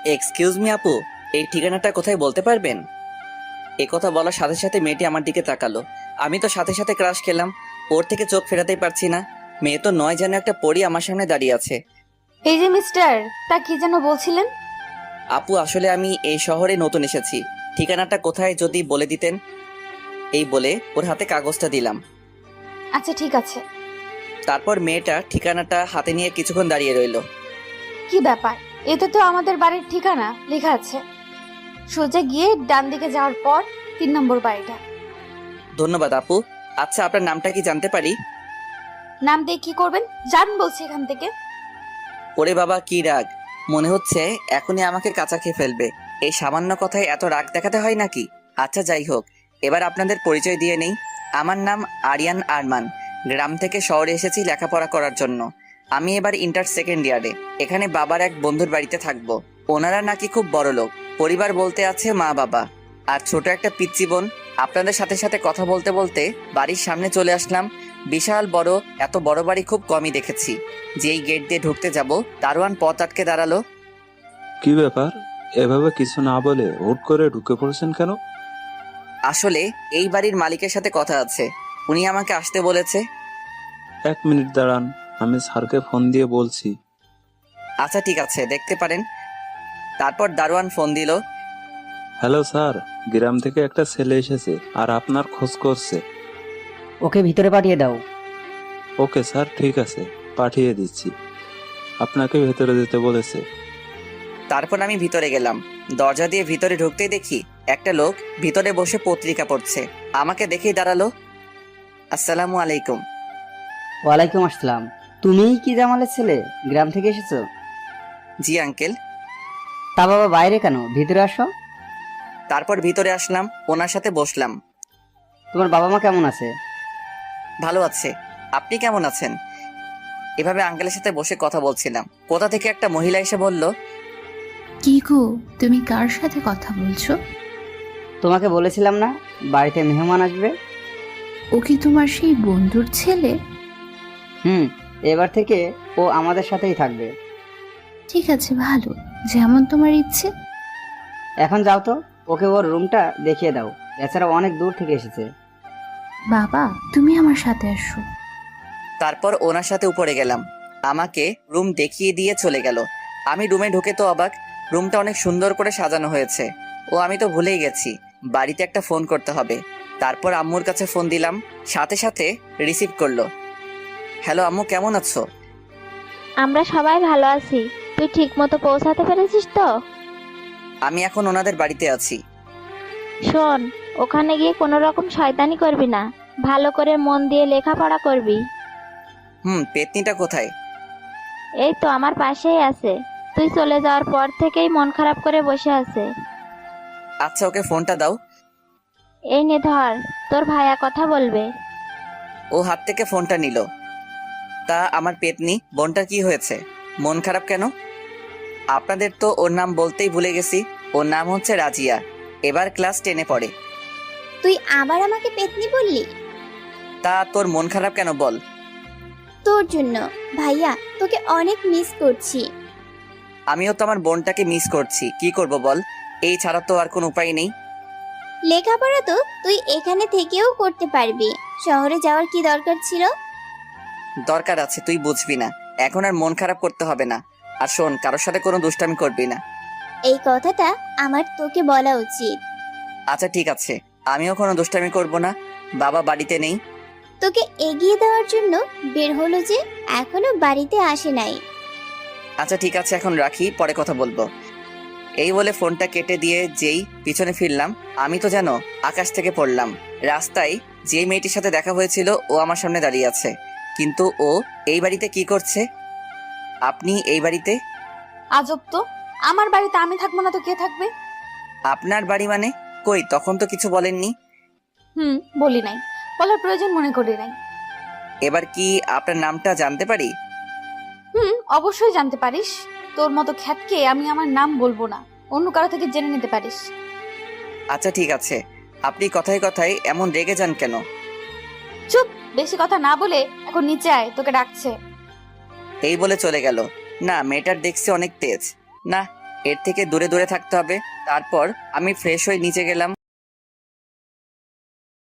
Excuse me আপু, এই ঠিকানাটা কোথায় বলতে পারবেন? এ কথা বলার সাথে সাথে মেয়েটি আমার দিকে তাকালো। আমি তো সাথে সাথে ক্রাশ খেলাম। ওর থেকে চোখ ফেরাতেই পারছি না। মেয়ে তো নয়, যেন একটা পরী আমার সামনে দাঁড়িয়ে আছে। এই যে মিস্টার, তা কি যেন বলছিলেন? আপু, আসলে আমি এই শহরে নতুন এসেছি। ঠিকানাটা কোথায় যদি বলে দিতেন। এই বলে ওর হাতে কাগজটা দিলাম। আচ্ছা ঠিক আছে। তারপর মেয়েটা ঠিকানাটা হাতে নিয়ে কিছুক্ষণ দাঁড়িয়ে রইল। কি ব্যাপার? এতে তো আমাদের বাড়ির ঠিকানা লেখা আছে। সোজা গিয়ে ডান দিকে যাওয়ার পর 3 নম্বর বাড়িটা। ধন্যবাদ আপু। আচ্ছা, আপনার নামটা কি জানতে পারি? নাম দিয়ে কি করবেন? যান বলছি এখান থেকে। ওরে বাবা, কি রাগ! মনে হচ্ছে এখনই আমাকে কাঁচা খেয়ে ফেলবে। এই সামান্য কথায় এত রাগ দেখাতে হয় নাকি? আচ্ছা যাই হোক, এবার আপনাদের পরিচয় দিয়ে নেই। আমার নাম আরিয়ান আরমান। গ্রাম থেকে শহরে এসেছি লেখাপড়া করার জন্য। আমি এবার ইন্টার সেকেন্ড ইয়ারে। এখানে বাবার এক বন্ধুর বাড়িতে থাকবো। ওনারা নাকি খুব বড় লোক। পরিবার বলতে আছে মা বাবা আর ছোট একটা পিচ্চি বোন। আপনাদের সাথে সাথে কথা বলতে বলতে বাড়ির সামনে চলে আসলাম। বিশাল বড়, এত বড় বাড়ি খুব কমই দেখেছি। যেই গেট দিয়ে ঢুকতে যাব, দারোয়ান পথ আটকে দাঁড়ালো। কি ব্যাপার? এভাবে কিছু না বলে হুট করে ঢুকে পড়েছেন কেন? আসলে এই বাড়ির মালিকের সাথে কথা আছে, উনি আমাকে আসতে বলেছে। 1 মিনিট দাঁড়ান, আমি স্যারকে ফোন দিয়ে বলছি। আচ্ছা ঠিক আছে, দেখতে পারেন। তারপর দারোয়ান ফোন দিল। হ্যালো স্যার, গ্রাম থেকে একটা ছেলে এসেছে আর আপনার খোঁজ করছে। ওকে ভিতরে পাঠিয়ে দাও। ওকে স্যার, ঠিক আছে, পাঠিয়ে দিচ্ছি। আপনাকে ভেতরে যেতে বলেছে। তারপর আমি ভিতরে গেলাম। দরজা দিয়ে ভিতরে ঢুকতেই দেখি একটা লোক ভিতরে বসে পত্রিকা পড়ছে। আমাকে দেখেই দাঁড়ালো। আসসালামু আলাইকুম। ওয়ালাইকুম আসসালাম। তুমিই কি জামালের ছেলে? গ্রাম থেকে এসেছো? জি আঙ্কেল। তা বাবা বাইরে কেন, ভিতরে আসো। তারপর ভিতরে আসলাম, ওনার সাথে বসলাম। তোমার বাবা মা কেমন আছে? ভালো আছে। আপনি কেমন আছেন? এভাবে আঙ্কেলের সাথে বসে কথা বলছিলাম। কোথা থেকে একটা মহিলা এসে বলল, কি গো, তুমি কার সাথে কথা বলছো? তোমাকে বলেছিলাম না বাড়িতে মেহমান আসবে। ও কি তোমার সেই বন্ধুর ছেলে? হুম, এবার থেকে ও আমাদের সাথেই থাকবে। ঠিক আছে, ভালো, যেমন তোমার ইচ্ছে। এখন যাও তো, ওকে ওর রুমটা দেখিয়ে দাও। এছাড়া অনেক দূর থেকে এসেছে। বাবা, তুমি আমার সাথে আসো। তারপর ওনার সাথে উপরে গেলাম। আমাকে রুম দেখিয়ে দিয়ে চলে গেল। আমি রুমে ঢুকে তো অবাক। রুমটা অনেক সুন্দর করে সাজানো হয়েছে। ও, আমি তো ভুলেই গেছি, বাড়িতে একটা ফোন করতে হবে। তারপর আম্মুর কাছে ফোন দিলাম, সাথে সাথে রিসিভ করলো। হ্যালো আম্মু, কেমন আছো? আমরা সবাই ভালো আছি। তুই ঠিক মতো পৌঁছাতে পেরেছিস তো? আমি এখন ওনাদের বাড়িতে আছি। শোন, ওখানে গিয়ে কোনো রকম শয়তানি করবি না। ভালো করে মন দিয়ে লেখাপড়া করবি। পেতনিটা কোথায়? এই তো আমার পাশেই আছে। তুই চলে যাওয়ার পর থেকেই মন খারাপ করে বসে আছে। আচ্ছা, ওকে ফোনটা দাও। এই নে ধর, তোর ভাইয়া কথা বলবে। ও হাত থেকে ফোনটা নিল। তা আমার পেতনি বোনটার কি হয়েছে? মন খারাপ কেন? আপনাদের তো ওর নাম বলতেই ভুলে গেছি। ওর নাম হচ্ছে রাজিয়া। এবার ক্লাস 10-এ পড়ে। তুই আবার আমাকে পেতনি বললি? তা তোর মন খারাপ কেন বল? তোর জন্য। ভাইয়া, তোকে অনেক মিস করছি। আমিও তো আমার বোনটাকে মিস করছি। কি করব বল, এই ছাড়া তো আর কোনো উপায় নেই। লেখাপড়া তো তুই এখানে থেকেও করতে পারবি। শহরে যাওয়ার কি দরকার ছিল? দরকার আছে, তুই বুঝবি না। এখন আর মন খারাপ করতে হবে না। আর শোন, কারোর সাথে কোনো দুষ্টামি করবি না। এই কথাটা আমার তোকে বলা উচিত। আচ্ছা ঠিক আছে, আমিও কোনো দুষ্টামি করব না। বাবা বাড়িতে নেই। তোকে এগিয়ে দেওয়ার জন্য বের হলো যে এখনো বাড়িতে আসে নাই। আচ্ছা ঠিক আছে, এখন রাখি, পরে কথা বলবো। এই বলে ফোনটা কেটে দিয়ে যেই পিছনে ফিরলাম, আমি তো যেন আকাশ থেকে পড়লাম। রাস্তায় যে মেয়েটির সাথে দেখা হয়েছিল ও আমার সামনে দাঁড়িয়ে আছে। কিন্তু ও এই বাড়িতে কি করছে? আপনি এই বাড়িতে? আজব তো, আমার বাড়িতে আমি থাকবো না তো কে থাকবে? আপনার বাড়ি মানে? কই, তখন তো কিছু বলেননি। বলি নাই, বলার প্রয়োজন মনে করি নাই। এবার কি আপনার নামটা জানতে পারি? অবশ্যই জানতে পারিস। তোর মতো খ্যাতকে আমি আমার নাম বলবো না, অন্য কারো থেকে জেনে নিতে পারিস। আচ্ছা ঠিক আছে। আপনি কথায় কথায় এমন রেগে যান কেন? চুপ, বেশি কথা না বলে এখন নিচে আয়, তোকে ডাকছে। এই বলে চলে গেল। না, মেয়েটার দেখছি অনেক তেজ। না, এর থেকে দূরে দূরে থাকতে হবে। তারপর আমি ফ্রেশ হয়ে নিচে গেলাম।